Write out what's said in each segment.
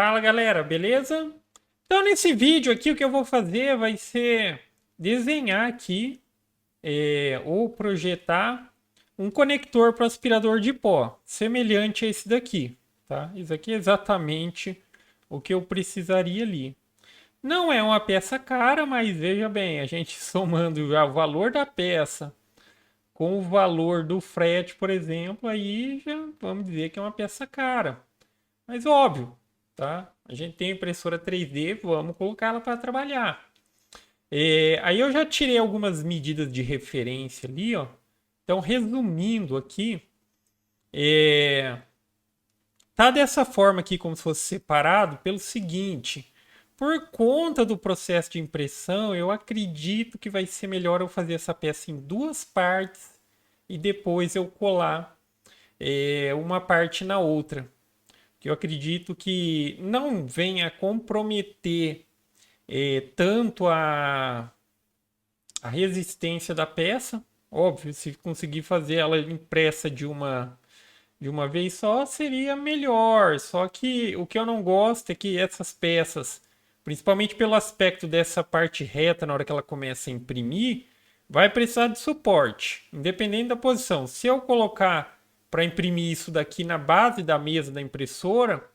Fala galera, beleza? Então nesse vídeo aqui o que eu vou fazer vai ser desenhar aqui ou projetar um conector para aspirador de pó, semelhante a esse daqui, tá? Isso aqui é exatamente o que eu precisaria ali. Não é uma peça cara, mas veja bem, a gente somando já o valor da peça com o valor do frete, por exemplo, aí já vamos dizer que é uma peça cara. Mas óbvio, tá? A gente tem impressora 3D, vamos colocá-la para trabalhar. Aí eu já tirei algumas medidas de referência ali, ó. Então, resumindo aqui, tá dessa forma aqui, como se fosse separado, pelo seguinte. Por conta do processo de impressão, eu acredito que vai ser melhor eu fazer essa peça em duas partes e depois eu colar uma parte na outra, que eu acredito que não venha comprometer tanto a resistência da peça. Óbvio, se conseguir fazer ela impressa de uma vez só, seria melhor. Só que o que eu não gosto é que essas peças, principalmente pelo aspecto dessa parte reta na hora que ela começa a imprimir, vai precisar de suporte, independente da posição. Se eu colocar para imprimir isso daqui na base da mesa da impressora,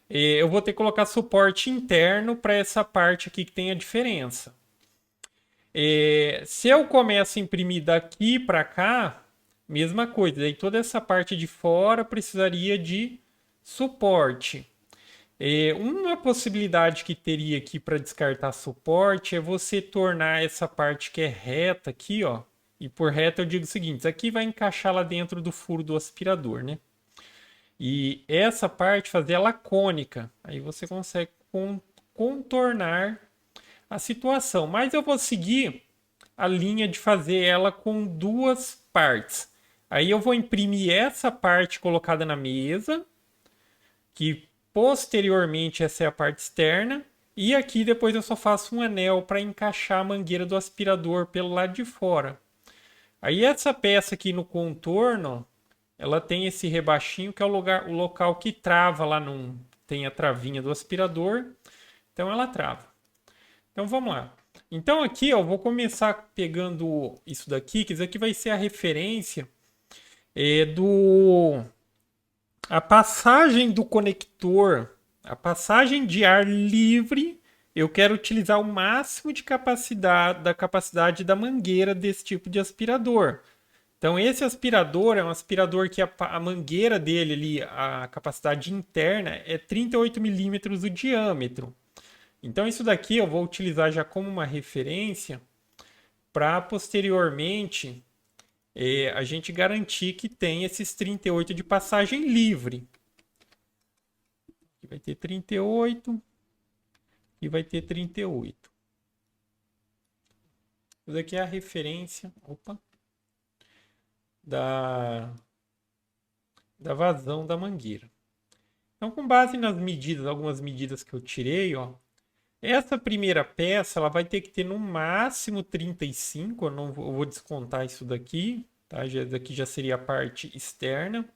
eu vou ter que colocar suporte interno para essa parte aqui que tem a diferença. Se eu começo a imprimir daqui para cá, mesma coisa. Daí toda essa parte de fora precisaria de suporte. Uma possibilidade que teria aqui para descartar suporte é você tornar essa parte que é reta aqui, ó. E por reta eu digo o seguinte: isso aqui vai encaixar lá dentro do furo do aspirador, né? E essa parte fazer ela cônica. Aí você consegue contornar a situação. Mas eu vou seguir a linha de fazer ela com duas partes. Aí eu vou imprimir essa parte colocada na mesa, que posteriormente essa é a parte externa. E aqui depois eu só faço um anel para encaixar a mangueira do aspirador pelo lado de fora. Aí essa peça aqui no contorno, ela tem esse rebachinho que é o local que trava lá no tem a travinha do aspirador. Então ela trava. Então vamos lá. Então aqui eu vou começar pegando isso daqui, que isso aqui vai ser a referência do a passagem do conector, a passagem de ar livre. Eu quero utilizar o máximo de capacidade da capacidade da mangueira desse tipo de aspirador. Então esse aspirador é um aspirador que a mangueira dele ali, a capacidade interna é 38 milímetros o diâmetro. Então isso daqui eu vou utilizar já como uma referência para posteriormente a gente garantir que tem esses 38 de passagem livre. Aqui vai ter 38 e vai ter 38. Isso daqui é a referência da, da vazão da mangueira. Então, com base nas medidas, algumas medidas que eu tirei, ó, essa primeira peça ela vai ter que ter no máximo 35. Eu vou descontar isso daqui, tá? Daqui já seria a parte externa.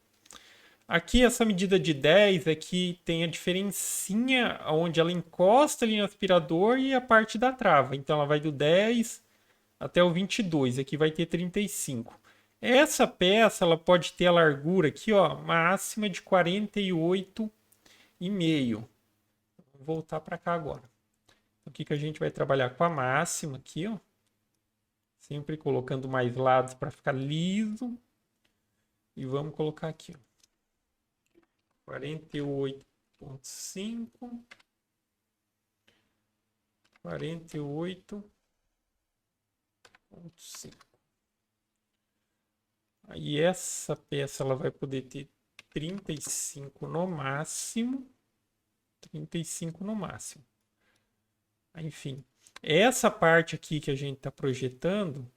Aqui essa medida de 10 é que tem a diferencinha onde ela encosta ali no aspirador e a parte da trava. Então ela vai do 10 até o 22. Aqui vai ter 35. Essa peça ela pode ter a largura aqui, ó, máxima de 48,5. Vou voltar para cá agora. Então, aqui que a gente vai trabalhar com a máxima aqui, ó. Sempre colocando mais lados para ficar liso. E vamos colocar aqui, ó. 48,5. 48,5. Aí essa peça ela vai poder ter 35 no máximo. 35 no máximo. Enfim, essa parte aqui que a gente está projetando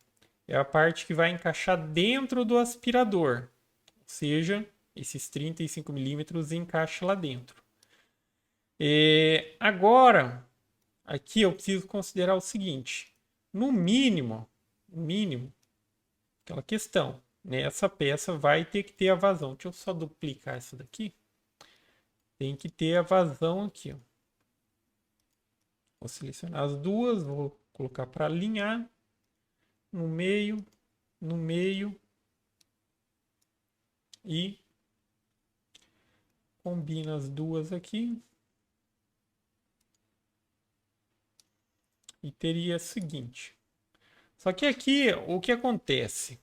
é a parte que vai encaixar dentro do aspirador. Ou seja, esses 35 milímetros encaixa lá dentro. Agora, aqui eu preciso considerar o seguinte. No mínimo, aquela questão, né? Essa peça vai ter que ter a vazão. Deixa eu só duplicar isso daqui. tem que ter a vazão aqui, ó. Vou selecionar as duas, vou colocar para alinhar no meio e combina as duas aqui. E teria o seguinte. Só que aqui, o que acontece?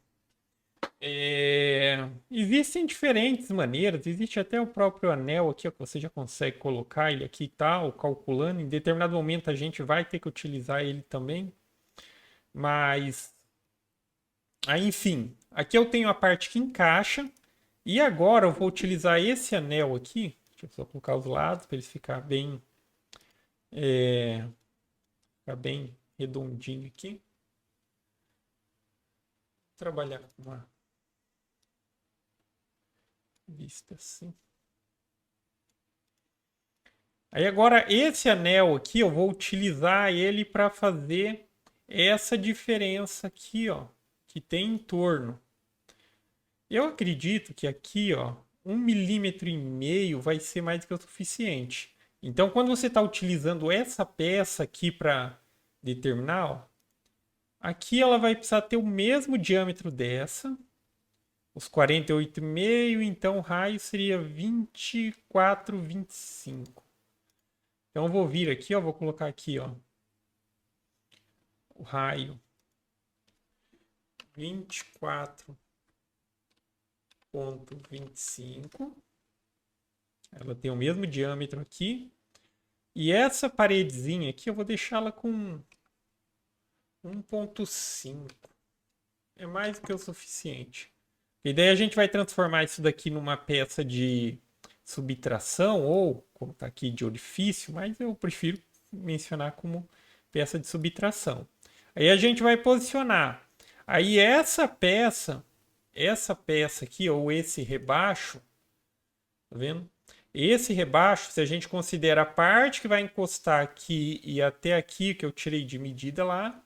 Existem diferentes maneiras. Existe até o próprio anel aqui, ó, que você já consegue colocar ele aqui e tal, calculando. Em determinado momento a gente vai ter que utilizar ele também. Mas, aí, enfim, aqui eu tenho a parte que encaixa. E agora eu vou utilizar esse anel aqui. Deixa eu só colocar os lados para ele ficar bem redondinho aqui. Vou trabalhar com uma vista assim. Aí agora esse anel aqui eu vou utilizar ele para fazer essa diferença aqui, ó, que tem em torno. Eu acredito que aqui, ó, 1,5 mm vai ser mais do que o suficiente. Então, quando você está utilizando essa peça aqui para determinar, ó, aqui ela vai precisar ter o mesmo diâmetro dessa, os 48,5, então o raio seria 24, 25. Então eu vou vir aqui, ó, vou colocar aqui, ó, o raio 24,25. Ela tem o mesmo diâmetro aqui. E essa paredezinha aqui eu vou deixá-la com 1,5. É mais do que o suficiente. E daí a gente vai transformar isso daqui numa peça de subtração ou, como está aqui, de orifício, mas eu prefiro mencionar como peça de subtração. Aí a gente vai posicionar. Aí essa peça aqui, ou esse rebaixo, tá vendo? Esse rebaixo, se a gente considera a parte que vai encostar aqui e até aqui, que eu tirei de medida lá,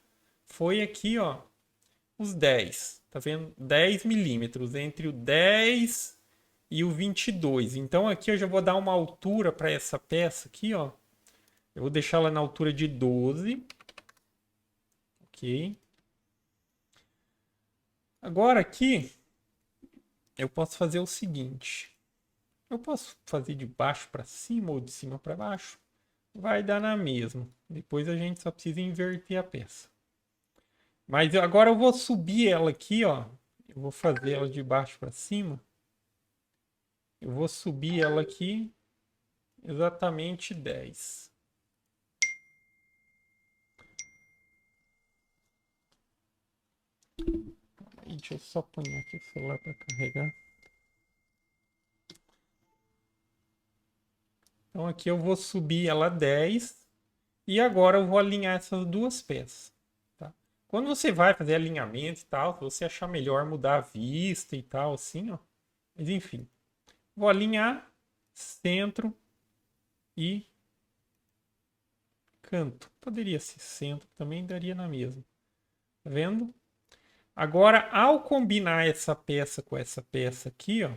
foi aqui, ó, os 10. Tá vendo? 10 milímetros, entre o 10 e o 22. Então aqui eu já vou dar uma altura para essa peça aqui, ó. Eu vou deixar ela na altura de 12. Ok. Agora aqui, eu posso fazer o seguinte. Eu posso fazer de baixo para cima ou de cima para baixo. Vai dar na mesma. Depois a gente só precisa inverter a peça. Mas agora eu vou subir ela aqui, ó. Eu vou fazer ela de baixo para cima. Eu vou subir ela aqui exatamente 10. E deixa eu só pôr aqui o celular para carregar. Então aqui eu vou subir ela 10. E agora eu vou alinhar essas duas peças. Tá? Quando você vai fazer alinhamento e tal, se você achar melhor mudar a vista e tal, assim, ó. Mas enfim. Vou alinhar centro e canto. Poderia ser centro, também daria na mesma. Tá vendo? Agora, ao combinar essa peça com essa peça aqui, ó.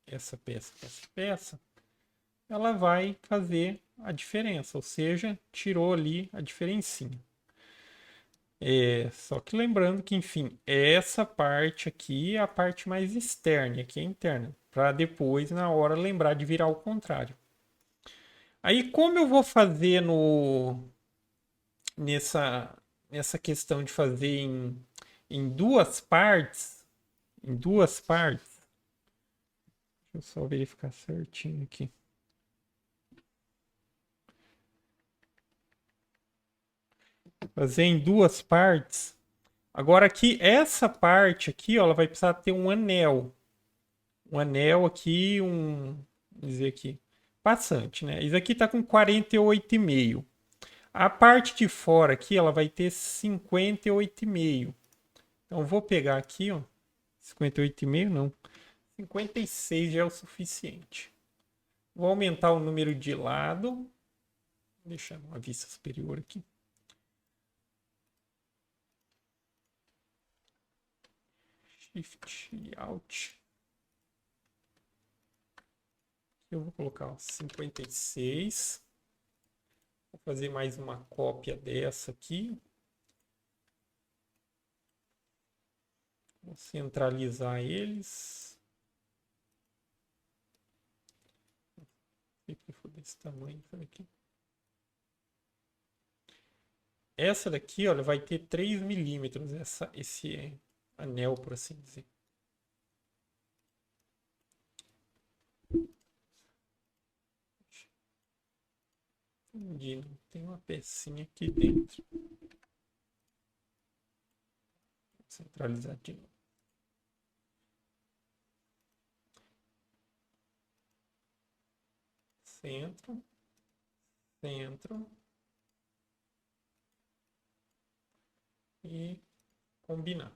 Essa peça com essa peça, ela vai fazer a diferença. Ou seja, tirou ali a diferencinha. Só que lembrando que, enfim, essa parte aqui é a parte mais externa, aqui é interna, para depois, na hora, lembrar de virar ao contrário. Aí, como eu vou fazer nessa questão de fazer em duas partes, deixa eu só verificar certinho aqui. Fazer em duas partes. Agora aqui, essa parte aqui, ó, ela vai precisar ter um anel. Um anel aqui, vamos dizer aqui, passante, né? Isso aqui tá com 48,5. A parte de fora aqui, ela vai ter 58,5. Então, eu vou pegar aqui, ó, 58,5 não, 56 já é o suficiente. Vou aumentar o número de lado, vou deixar uma vista superior aqui. Shift e Alt. eu vou colocar ó, 56. Vou fazer mais uma cópia dessa aqui. Vou centralizar eles. Se for desse tamanho, aqui. Essa daqui, olha, vai ter 3 milímetros, esse anel, por assim dizer. Entendi, não tem uma pecinha aqui dentro. Vou centralizar de novo. Centro, centro e combinar.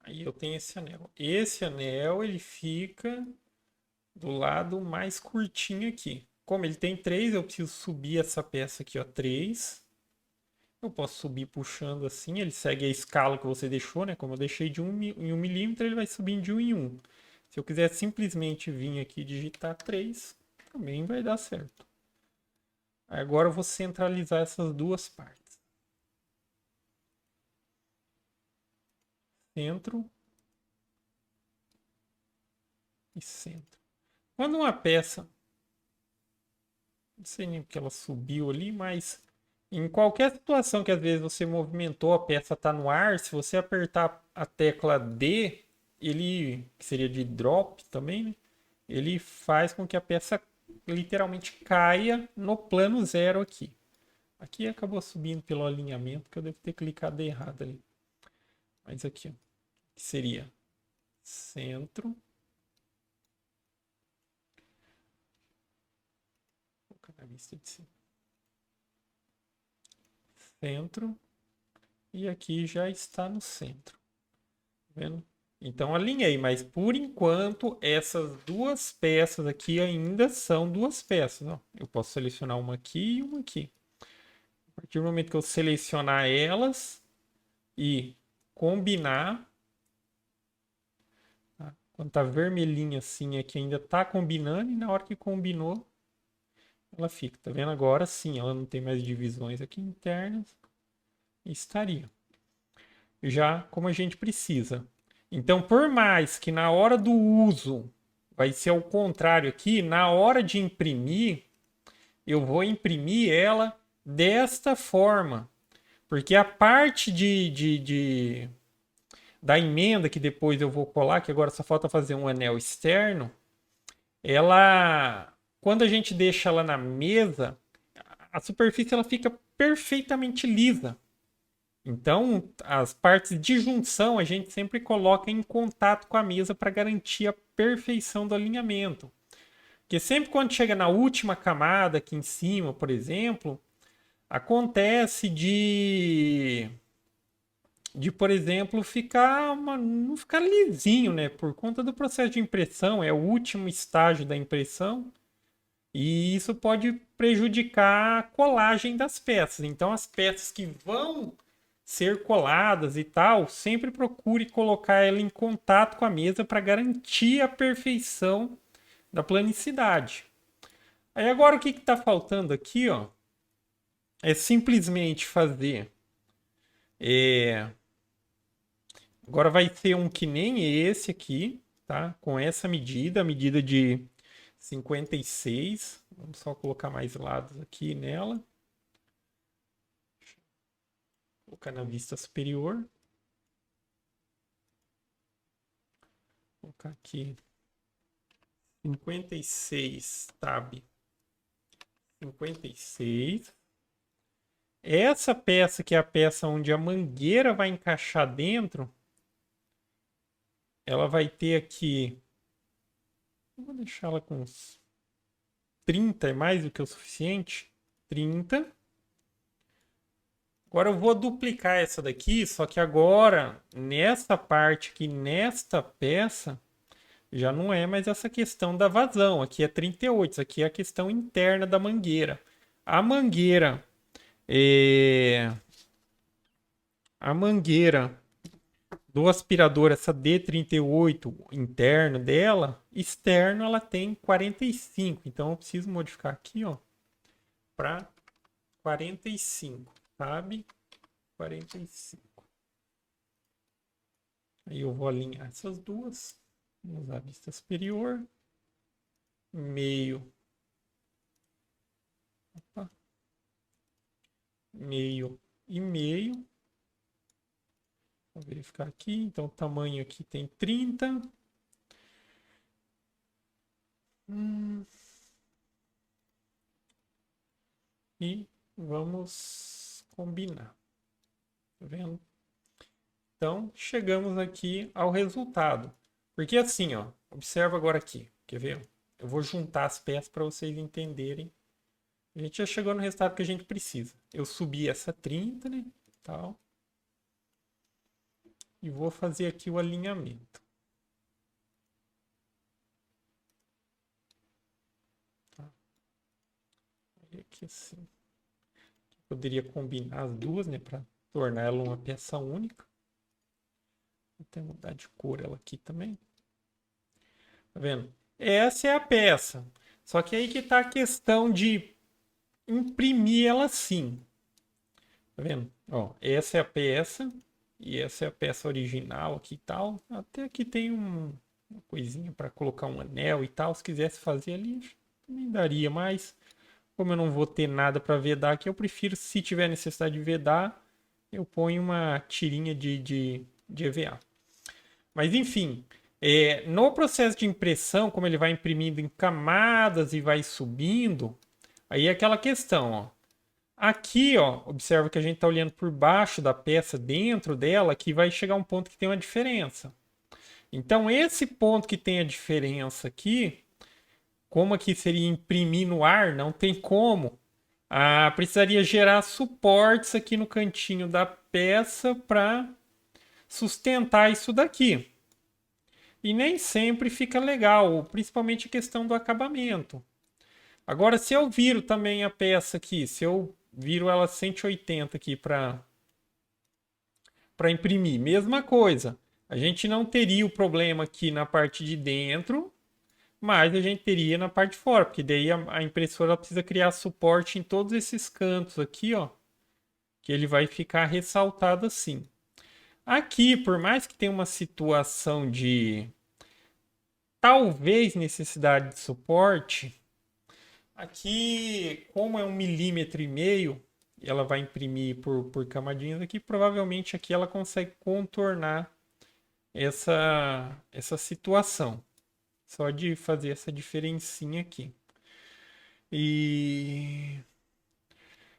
Aí eu tenho esse anel. Esse anel ele fica do lado mais curtinho aqui. Como ele tem 3, eu preciso subir essa peça aqui, ó, 3. Eu posso subir puxando assim, ele segue a escala que você deixou, né? Como eu deixei de 1 em 1 milímetro, ele vai subindo de 1 em 1. Se eu quiser simplesmente vir aqui e digitar 3, também vai dar certo. Agora eu vou centralizar essas duas partes. Centro e centro. Quando uma peça, não sei nem porque ela subiu ali, mas em qualquer situação que às vezes você movimentou, a peça está no ar, se você apertar a tecla D, ele, que seria de drop também, né? Ele faz com que a peça literalmente caia no plano zero aqui. Aqui acabou subindo pelo alinhamento, que eu devo ter clicado errado ali. Mas aqui, ó, que seria centro. Vou colocar na vista de cima. Centro. E aqui já está no centro. Tá vendo? Então alinhei, mas por enquanto essas duas peças aqui ainda são duas peças. Ó. Eu posso selecionar uma aqui e uma aqui. A partir do momento que eu selecionar elas e combinar, tá? Quando tá vermelhinha assim aqui ainda tá combinando e na hora que combinou ela fica. Tá vendo agora? Sim, ela não tem mais divisões aqui internas. Estaria. Já como a gente precisa. Então, por mais que na hora do uso vai ser o contrário aqui, na hora de imprimir, eu vou imprimir ela desta forma. Porque a parte da emenda que depois eu vou colar, que agora só falta fazer um anel externo, ela, quando a gente deixa ela na mesa, a superfície ela fica perfeitamente lisa. Então, as partes de junção a gente sempre coloca em contato com a mesa para garantir a perfeição do alinhamento. Porque sempre quando chega na última camada, aqui em cima, por exemplo, acontece por exemplo, não ficar lisinho, né? Por conta do processo de impressão, é o último estágio da impressão. E isso pode prejudicar a colagem das peças. Então, as peças que vão ser coladas e tal, sempre procure colocar ela em contato com a mesa para garantir a perfeição da planicidade. Aí agora o que está faltando aqui, ó, é simplesmente fazer. Agora vai ser um que nem esse aqui, tá? Com essa medida, a medida de 56. Vamos só colocar mais lados aqui nela. Colocar na vista superior. Vou colocar aqui 56, tab 56. Essa peça, que é a peça onde a mangueira vai encaixar dentro, ela vai ter aqui. Eu vou deixar ela com uns 30, é mais do que o suficiente. 30. Agora eu vou duplicar essa daqui, só que agora, nessa parte aqui, nesta peça, já não é mais essa questão da vazão. Aqui é 38, isso aqui é a questão interna da mangueira. A mangueira, a mangueira do aspirador, essa D38 interno dela, externo ela tem 45. Então eu preciso modificar aqui, ó, para 45, sabe? 45. Aí eu vou alinhar essas duas. Vamos usar a vista superior. Meio. Opa. Meio e meio. Vou verificar aqui. Então o tamanho aqui tem 30. E vamos combinar. Tá vendo? Então, chegamos aqui ao resultado. Porque assim, ó, observa agora aqui. Quer ver? Eu vou juntar as peças para vocês entenderem. A gente já chegou no resultado que a gente precisa. Eu subi essa 30, né? Tal. E vou fazer aqui o alinhamento. Tá. Aqui assim. Poderia combinar as duas, né? Para tornar ela uma peça única. Vou até mudar de cor ela aqui também. Tá vendo? Essa é a peça. Só que aí que tá a questão de imprimir ela assim. Tá vendo? Ó, essa é a peça. E essa é a peça original aqui e tal. Até aqui tem uma coisinha para colocar um anel e tal. Se quisesse fazer ali, também daria. Mas, como eu não vou ter nada para vedar aqui, eu prefiro, se tiver necessidade de vedar, eu ponho uma tirinha de EVA. Mas, enfim, no processo de impressão, como ele vai imprimindo em camadas e vai subindo, aí é aquela questão, ó. Aqui, ó, observa que a gente está olhando por baixo da peça, dentro dela, que vai chegar um ponto que tem uma diferença. Então, esse ponto que tem a diferença aqui, como aqui seria imprimir no ar, não tem como. Precisaria gerar suportes aqui no cantinho da peça para sustentar isso daqui. E nem sempre fica legal, principalmente a questão do acabamento. Agora, se eu viro também a peça aqui, se eu viro ela 180 aqui para imprimir, mesma coisa. A gente não teria o problema aqui na parte de dentro, mas a gente teria na parte de fora, porque daí a impressora precisa criar suporte em todos esses cantos aqui, ó, que ele vai ficar ressaltado assim. Aqui, por mais que tenha uma situação de talvez necessidade de suporte, aqui, como é 1,5 mm, ela vai imprimir por camadinhas aqui, provavelmente aqui ela consegue contornar essa situação. Só de fazer essa diferencinha aqui. E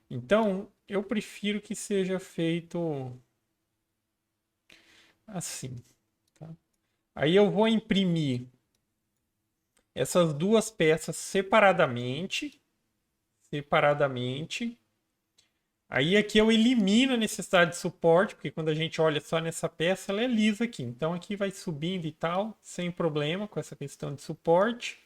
então, eu prefiro que seja feito assim, tá? Aí eu vou imprimir essas duas peças separadamente. Aí aqui eu elimino a necessidade de suporte, porque quando a gente olha só nessa peça, ela é lisa aqui. Então aqui vai subindo e tal, sem problema com essa questão de suporte.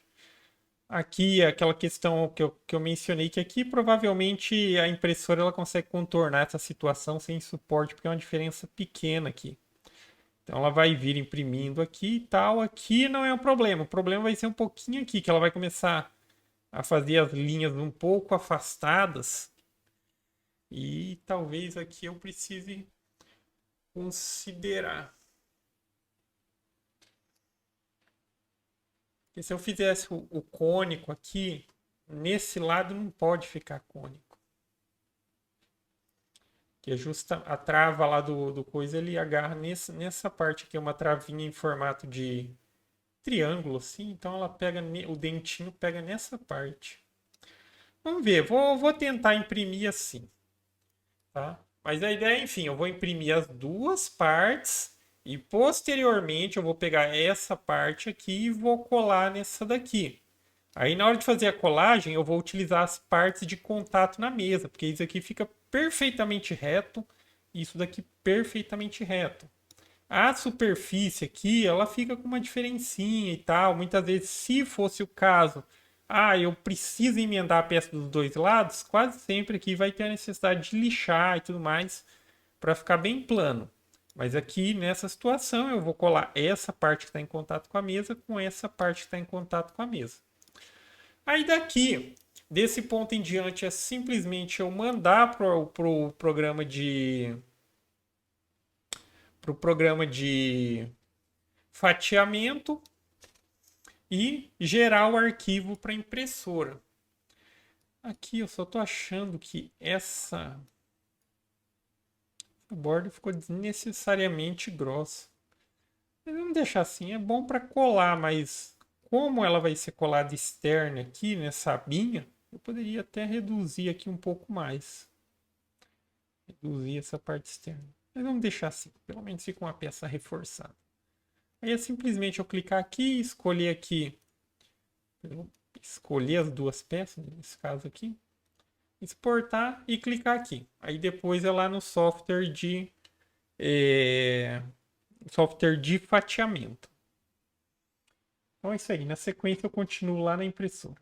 Aqui é aquela questão que eu mencionei, que aqui provavelmente a impressora ela consegue contornar essa situação sem suporte, porque é uma diferença pequena aqui. Então ela vai vir imprimindo aqui e tal. Aqui não é um problema. O problema vai ser um pouquinho aqui, que ela vai começar a fazer as linhas um pouco afastadas. E talvez aqui eu precise considerar. Porque se eu fizesse o cônico aqui, nesse lado não pode ficar cônico. Que é justa a trava lá do coisa, ele agarra nessa parte aqui, uma travinha em formato de triângulo, assim. Então ela pega, o dentinho pega nessa parte. Vamos ver, vou tentar imprimir assim. Tá? Mas a ideia, enfim, eu vou imprimir as duas partes e posteriormente eu vou pegar essa parte aqui e vou colar nessa daqui. Aí na hora de fazer a colagem eu vou utilizar as partes de contato na mesa, porque isso aqui fica perfeitamente reto e isso daqui perfeitamente reto. A superfície aqui, ela fica com uma diferencinha e tal. Muitas vezes, se fosse o caso, eu preciso emendar a peça dos dois lados, quase sempre aqui vai ter a necessidade de lixar e tudo mais para ficar bem plano. Mas aqui nessa situação eu vou colar essa parte que está em contato com a mesa com essa parte que está em contato com a mesa. Aí daqui, desse ponto em diante, é simplesmente eu mandar pro programa de fatiamento e gerar o arquivo para impressora. Aqui eu só estou achando que essa borda ficou desnecessariamente grossa. Mas vamos deixar assim, é bom para colar, mas como ela vai ser colada externa aqui nessa abinha, eu poderia até reduzir aqui um pouco mais. Reduzir essa parte externa. Mas vamos deixar assim, pelo menos fica uma peça reforçada. Aí é simplesmente eu clicar aqui, escolher aqui, escolher as duas peças, nesse caso aqui, exportar e clicar aqui. Aí depois é lá no software de fatiamento. Então é isso aí. Na sequência eu continuo lá na impressora.